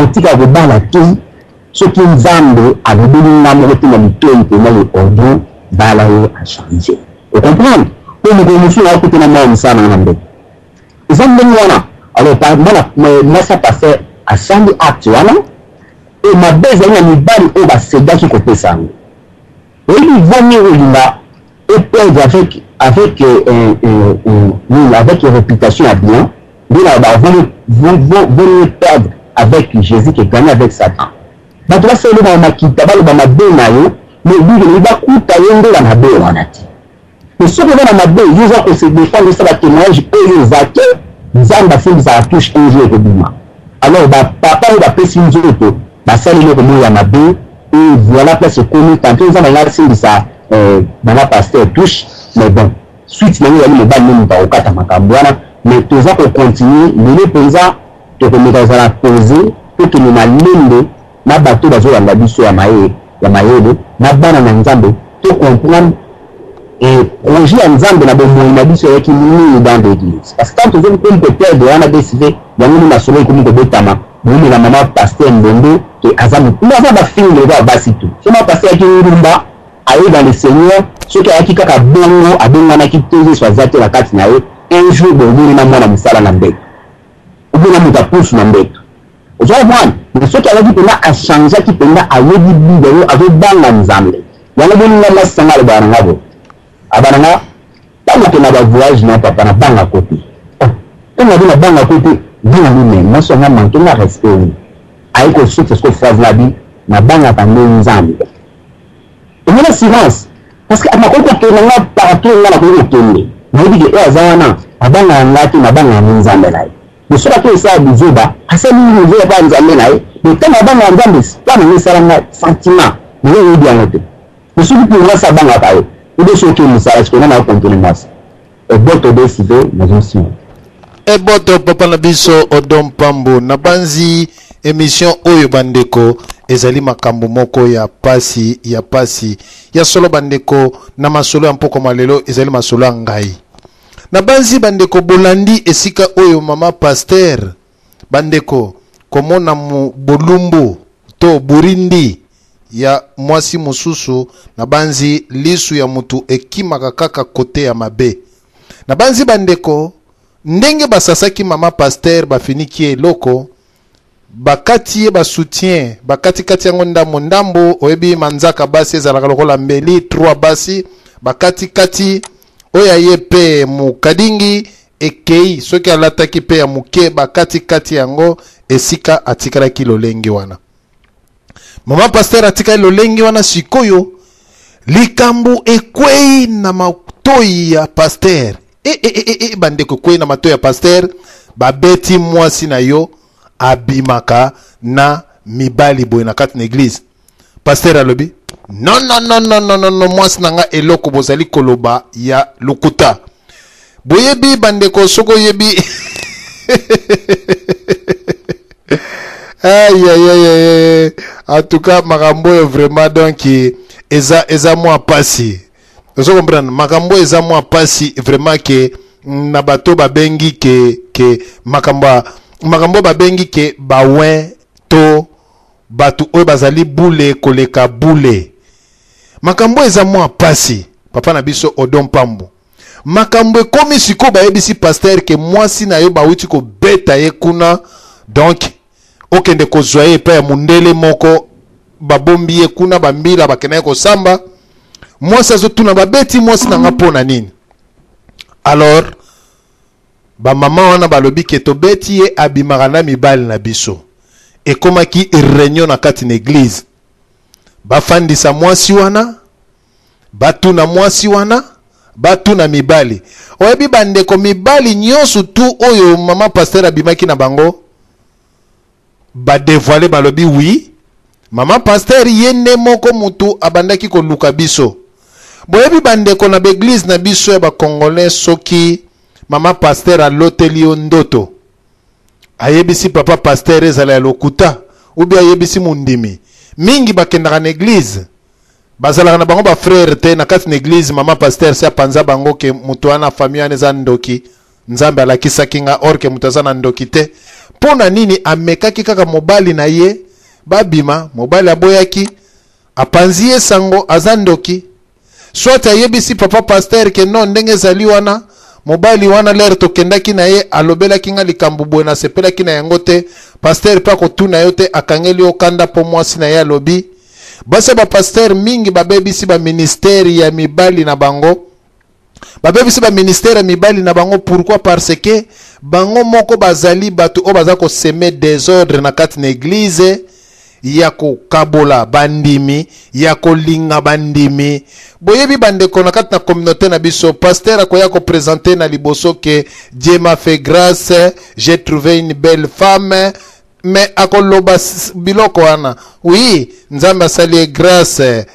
nautika kobala te soki nzambe alobeli nga moko te na litoi mpena le ordre bala oyo achange ocomprendre po mokolo mosusu nakote na mwa mosala na ndeko eza ndenge wana alors masa paster asambi acte wana e mabe ezali na mibali oyo basedaki kopesa yango oyebi vomi olinga eperdre avec réputation à bien vaut perdre avec Jésus qui gagne avec Satan. Bato baselo ba makita baloba mabe na yo mais bible bakuta yende na mabe wana ti. Mais ce que na mabe yoza ko se défendre ça ba témoignage oyo zake nzamba simbi za touche un jour ebima. Alors ba papa ba pesi nzoto ba sali le ko ya mabe et voilà place connu tant que nzamba la simbi ça bana pasteur touche mais bon suite na yo le ba ni ba okata makambo wana mais tout ça pour continuer le paysan te remettre à la poser pour que nous n'allembe na bateau bazo yanga biso ya mayele na bana na nzambe to comprendre et projet ya nzambe na bomoyi na biso yaki nini dans l'église parce que quand on peut peut-être de wana décider yango na solo ko ko betama mimi na mama pasteur Mbembe et azamu nous avons ba film le ba basitu c'est ma pasteur qui rumba aller dans le Seigneur ce qui a kaka bongo abengana ki teze soit zate la kati na ye un jour bongo na mwana musala na mbeka ubona mutapusu na mbeka ozo mwana mais ce qui a dit que là a changé qui penda a yebi bidelo azo banga nzambe yana boni na sanga le bana ngabo abananga tango ke na ba voyage na papa na banga côté on a dit na banga côté bien lui mais so na manque na respect ay ko succès ko phrase la bi na banga ta nzambe et moi silence parce que amakoka ke na partout na ko tende na dit que azana abanga ngati na banga nzambe lai mais cela que ça bizuba asali ni nzambe ba nzambe lai mais quand abanga nzambe pas na sala sentiment mais il bien noté mais ce qui pour moi ça banga pa ou de ceux qui nous savent que on a continué mas et boto décidé mais aussi et boto papa na biso odom pambo na banzi émission oyo bandeko ezali makambo moko ya pasi ya solo bandeko na masolo ya mpoko malelo ezali masolo ya ngai na banzi bandeko bolandi esika oyo mama pasteur bandeko komona mu bolumbu to burindi ya mwasi mususu na banzi lisu ya mutu ekimaka kaka kote ya mabe na banzi bandeko ndenge basasaki mama pasteur bafiniki eloko bakati ye ba soutien bakati kati yango ndambo oyebi manzaka basi ezalaka lokola mbeli 3 basi bakati kati oya ye pe mukadingi ekei soki alataki pe ya muke bakati kati yango esika atikalaki lolengi wana mama pasteur atikali lolengi wana sikoyo likambu ekwei na matoi ya pasteur bandeko kwei na matoi ya pasteur babeti mwasi na yo abimaka na mibali boye na kati na église pasteur alobi non mwasi nanga eloko bozali koloba ya lukuta boyebi bandeko soko yebi aïe en tout cas makambo yo vraiment donc eza moi pasi vous comprenez makambo eza moi pasi vraiment que na bato babengi ke makambo babengi ke bawen to batu oyo bazali bule koleka bule makambo eza mwa pasi papa na biso odom pambo makambo ekomi siko bayebisi pasteur ke mwasi na yo bawuti kobeta ye kuna donc okende kozwa ye epai ya mundele moko babombi ye kuna bambila bakenda ye kosamba mwasi azotuna babeti mwasi nanga mpona nini alors ba mama wana balobi ke tobeti ye abimaka na mibali na biso ekomaki réunion na kati na église bafandisa mwasi wana batuna mwasi wana batuna mibali oyebi bandeko mibali nyonso tu oyo mama pasteur abimaki na bango badévoile balobi oui mama pasteur yende moko mutu abandaki koluka biso boyebi bandeko na l'église na biso ya bakongolais soki mama pasteur aloteli yo ndoto ayebisi papa pasteur ezala ya lokuta ubi ayebisi mundimi mingi bakendaka na église bazalaka na bango ba frère te na kati na église mama pasteur se apanza bango ke mutu wana famille wana eza ndoki nzambe alakisaki nga or ke mutu aza na ndoki te pona nini amekaki kaka mobali na ye babima mobali aboyaki apanzi ye sango azandoki soit ayebisi papa pasteur ke non ndenge ezali wana mobali wana lere tokendaki na ye alobelaki nga likambo boye nasepelaki na yango te pasteur mpe akotuna yo te akangeli okanda mpo mwasi na ye alobi basi bapasteur mingi babebisi baministeri ya mibali na bango babebisi baministeri ya mibali na bango pourquoi parce que bango moko bazali bato oyo baza koseme désordre na kati na église ya kokabola bandimi ya kolinga bandimi boyebi bandeko na kati na communauté na biso pasteur akoya ko présenter na liboso ke Dieu m'a fait grâce, j'ai trouvé une belle femme mais akoloba biloko wana oui nzambe asali grâce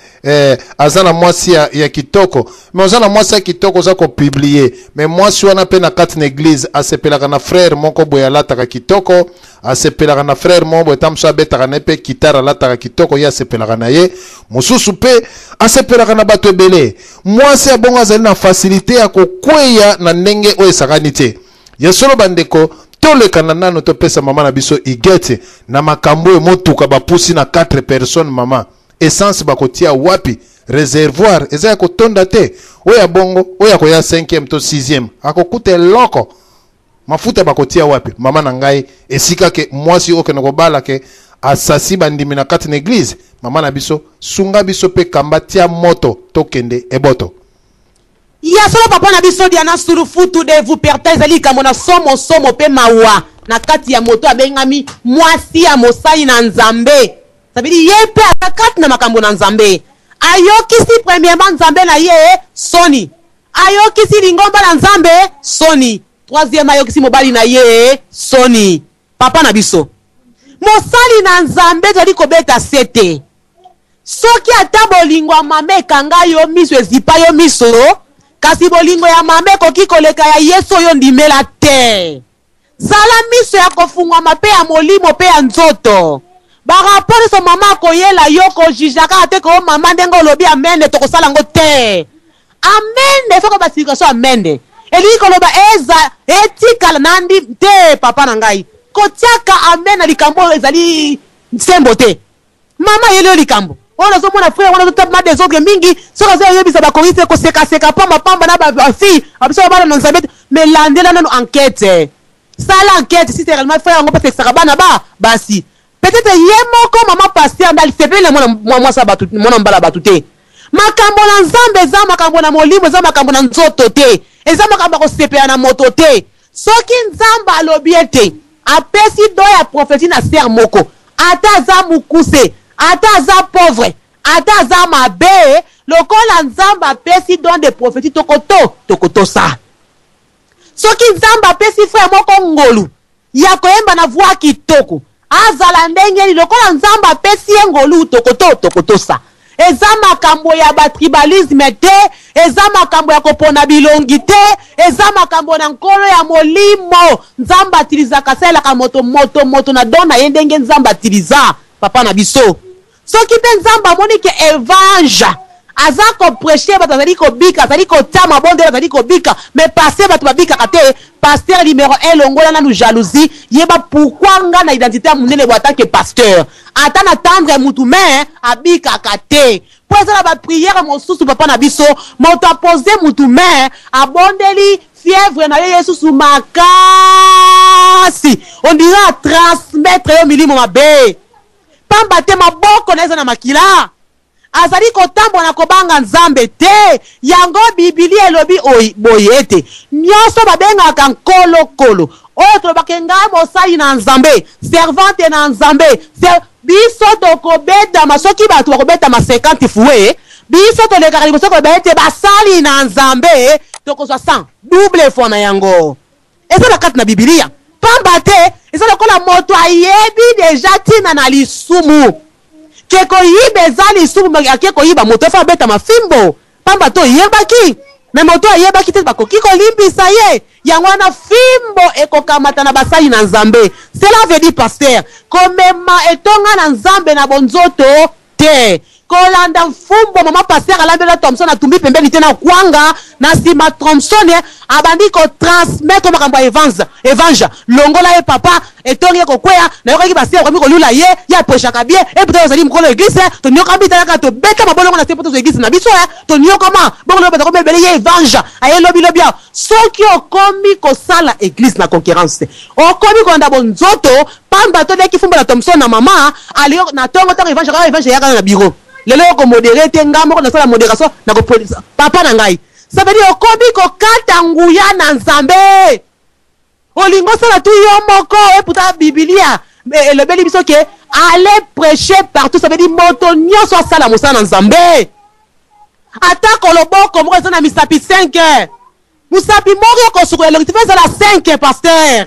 azana mwasi ya kitoko mais ozana mwasi ya kitoko za ko publier mais mwasi wana pe na kati na église asepelaka na frère moko boya lataka kitoko asepelaka na frère moko boya tamso abetaka na pe kitara lataka kitoko ya asepelaka na ye mosusu pe asepelaka na bato ebele mwasi ya bongo azali na facilité ya kokweya na ndenge oyo esakani te ya solo bandeko tolekana nano topesa mama na biso igete na makambo oyo motuka bapusi na 4 personnes mama essence bakotia wapi réservoir eza ya kotonda te oya bongo oya koya 5e to 6e akokuta loko mafuta bakotia wapi mama na ngai esika ke mwasi okene kobala ke asasi bandimi na kati na église mama na biso sunga biso pe kamba tia moto tokende eboto ya solo papa na biso diana suru futu de vous pertez ali kamona somo pe mawa na kati ya moto abengami mwasi ya mosali na nzambe sabidi ye pe atakati na makambo na nzambe ayokisi premièrement nzambe na ye soni ayokisi lingomba na nzambe soni troisième ayokisi mobali na ye soni papa na biso mosali na nzambe toli kobeta sete soki ata bolingo ya mame ekanga yo miso ezipa yo miso kasi bolingo ya mame koki koleka ya yesu oyo ndimela te zala miso ya kofungwama pe ya molimo pe ya nzoto barapore so mama koyela yo kojijaka te ko mama ndenge olobi amende tokosala ngo te amende foko basirikasio amende elingi koloba eza etikala nandi te papa na ngai kotiaka amena likambo ezali nsembo te mama yeli yo likambo oyo nazomona frère wana totama des autres mingi soki aza yebisa bakoki te kosekaseka pamba na bafille abiso babana na nzambe mais landela nano enquête sala enquête si c'est réellement frère yango parce que saka bana basi peut-être ye moko mama pasteur ndali sepele mwasa batu mwana mbala batu te makambo na nzambe eza makambo na molimo eza makambo na nzoto te eza makambo kosepela na moto te soki nzambe alobi ete apesi do ya prophétie na ser moko ata aza mukuse ata aza pauvre ata aza mabe lokola nzambe apesi don de prophétie tokotosa soki nzambe apesi frère moko ngolu ya koyemba na voix kitoko azala ndenge lokola nzambe apesi ye ngolu tokotosa eza makambo ya batribalisme te eza makambo ya kopona bilongi te eza makambo na nkolo ya molimo nzambe atilizaka asalelaka moto na don na ye ndenge nzambe atiliza papa na biso soki mpe nzambe amoni ke evangile aza koprêche bato azali kobika azali kotia mabondelo azali kobika mais paster bato babikaka te pasteur numéro 1 longola nanu jalousie yeba pourquoi nga na identité ya monene bo atanke pasteur ata na tendre mutu me abikaka te po ezala bapriere mosusu papa na biso moto apose mutu me abondeli fièvre na ye yesusu makasi on dira transmettre yo milimo mabe pamba te maboko na eza na makila azali kotambola na kobanga nzambe te yango bibilia elobi boye ete nyonso babengaka nkolokolo oyo tolobaka ngai mosali na nzambe servante na nzambe biso tokobetama soki bato bakobetama 50 fue biso tolekaka liboso koloba ete basali na nzambe tokozwa 100 double fois na yango eza na kati na bibilia pamba te eza lokola moto ayebi deja ntina na lisumu ke koyiba eza lisumu ake koyiba moto efa abeta mafimbo pamba to oyebaki me moto ayebaki te bakoki kolimbisa ye yango wana fimbo ekokamata na basali na nzambe cela veut dire pasteur komema etonga na nzambe na bonzoto te kolanda mfumbo mama pasteur alambela Thompson atumbi pembeni tena kwanga na sima Thompson abandi ko transmettre makambo evangile longola ye papa etongi ko kwea na yoki basia ko mi ko lula ye ya presha kabie e puto zali mkolo église to nyoka bita ka to beta mabolongo na sepoto église na biso to nyoka ma bongo beta ko mebele ye evangile aye lobi soki okomi ko sala église na concurrence okomi ko ndabo nzoto pamba to de ki fumba na Thompson na mama ali na tongo ta evangile ya kana na bureau lelo ko modéré te ngamo ko na sala modération na ko papa na ngai ça veut dire okomi ko kata nguya na nzambe olingo sala tu yo moko e puta biblia le beli biso ke aller prêcher partout ça veut dire moto nyoso sala mosala na nzambe atako loboko moko ça na misapi 5 musapi moko ko suko le tifeza la 5 pasteur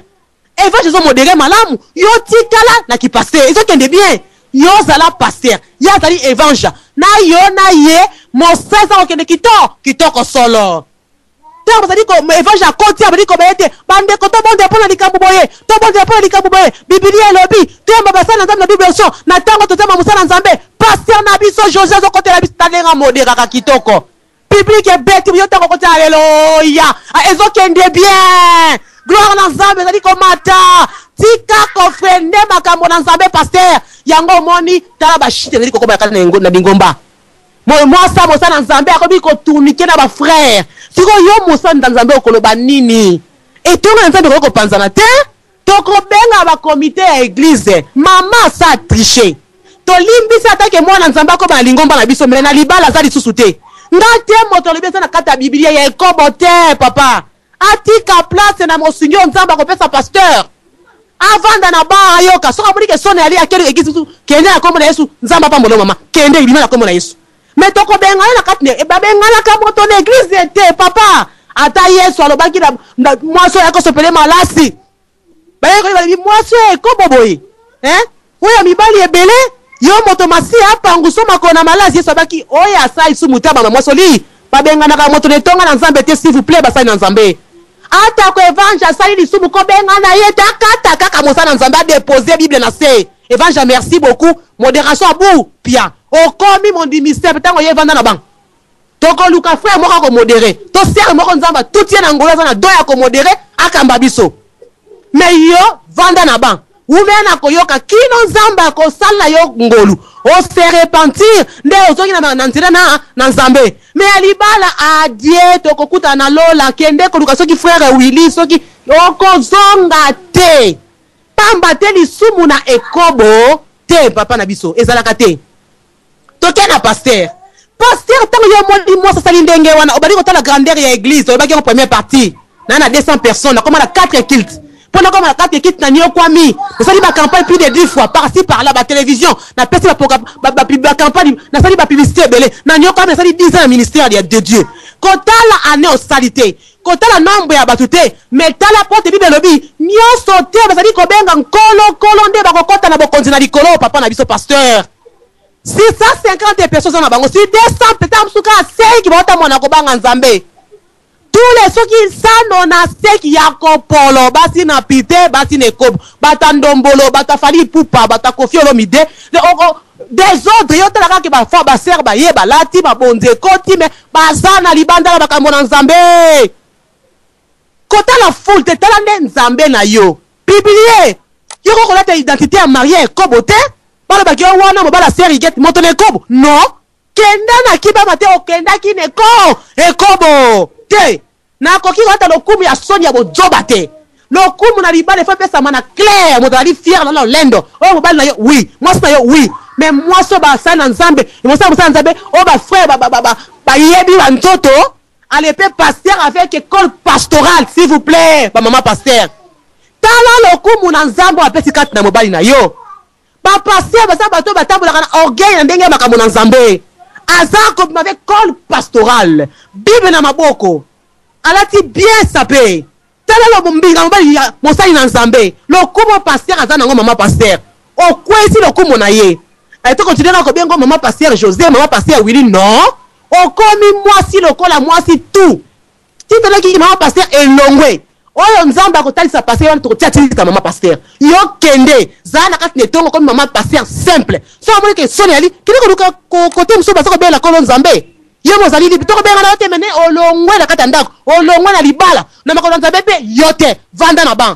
et va jezo modéré malamu yo tikala na ki pasteur ils ont kende bien yo zala pasteur ya zali évangile na yo na ye mo sasa okende kitoko solo te bazali ko évangile akoti abali ko bete bande ko to bonde pona likambu boye to bonde pona likambu boye biblia lobi te mbaba sana nzambe na bible so na tango to tema musala nzambe pasteur na biso José zo kote la biso talenga modéra ka kitoko public bête yo tango kote alléluia ezo kende bien gloire na nzambe zali ko mata tika ko frende makambo na nzambe pasteur yango moni tala ba shite zali ko ba na bingomba moi ça mosa na nzambe akobi ko tourniquer na ba frère siko yo mosa na nzambe okoloba nini et tout na nzambe ko panzana te to ko benga ba comité ya église mama sa tricher to limbisa atake mwana nzambe ko ba lingomba na biso mena libala za lisusu te ngate moto libesa na kata biblia ya ekobo te papa atika place na mosinyo nzamba ko pesa pasteur avanda na ba yoka soka muri ke sone ali akeli église kende akomo na Yesu nzamba pa mbolo mama kende ibima na komo na Yesu mais toko benga na katne e babenga na kamo to na église te papa ata Yesu alobaki na mwaso yako sopele malasi baye ko bi mwaso ko boboyi oya mibali ebele yo moto masi apa nguso makona malasi Yesu abaki oya sai su mutaba na mwaso li babenga na moto ne tonga na nzambe te s'il vous plaît basai na nzambe ata ko évangile sali lisumu ko benga na ye takata kaka mosana nzambe a déposer bible na se évangile merci beaucoup modération abu pia okomi mon ministère tango ye vanda na bang toko luka frère moko ko modéré to sert moko nzamba tout ye na ngolo na doya ko modéré akamba biso mais yo vanda na bang umena ko yoka kino nzamba ko sala yo ngolu o se repentir nde ozongi na nzira na nzambe mais alibala adie to kokuta na lola kende ko luka soki frère Willy soki okozonga te pamba te lisumu na ekobo te papa na biso ezalaka te toke na pasteur tango yo modi mo sa sali ndenge wana obali ko tala grandeur ya église obaki ko première partie na 200 personnes na comme na 4 kilts pendant comme na 4 kilts na nyo kwami sali ba campagne plus de 10 fois par-ci par-là ba télévision na pesi ba campagne na sali ba publicité belé na nyo kwami sali 10 ans ministère de Dieu ko tala année au salité ko tala nombre ya batute mais tala porte bible lobi nyo sauter ba sali ko benga nkolo nde ba ko kota na bo kontina likolo papa na biso pasteur 650 personnes na bango si 200 peut-être suka 5 qui vont mona ko banga nzambe tous les ceux qui sano na seki ya kopolo basi na pite basi ne kob bata ndombolo bata fali pupa bata kofiolo mide des autres yo tala ka ba fa ba ser ba ye ba lati ba bonze koti me bazana libanda ba kamona nzambe kota la foule te tala nde nzambe na yo biblie yo ko la identité à marié kobote bala ba kyo wana mo bala seri get moto ne kobo no kenda na kiba mate o kenda kine ko e kobo te na koki ko ta lokumu ya sonya bo joba te lokumu na libale fa pesa mana clair mo dali fier na lendo o mo bala na yo oui moi ça yo oui mais moi so ba sana nzambe mo sa nzambe o ba frère ba yebi ba ntoto allez pe pasteur avec école pastorale s'il vous plaît ba maman pasteur tala lokumu na nzambe a pesi kat na mobali na yo ba pasteur ba sa bato batambola kana orgueil na ndenge makambo na nzambe azako avec école pastorale bible na maboko alati bien sapé tala lo bombinga mobali ya mosali na nzambe lokumu pasteur azana ngo maman pasteur o kwesi lokumu na ye to continuer na ko bengo maman pasteur José maman pasteur Willy non o komi moi si lokola moi si tout ti tala ki maman pasteur elongwe oyo nzambe akotalisa pasteur wana tokotia tilika mama pasteur yo kende za na kati netongo comme mama pasteur simple so amoni ke soni ali kili koluka kote mso basoko bela kolo nzambe yo mozali libi toko benga na yote mene olongwe na kati ndako olongwe na libala na makolo nzambe pe yote vanda na ban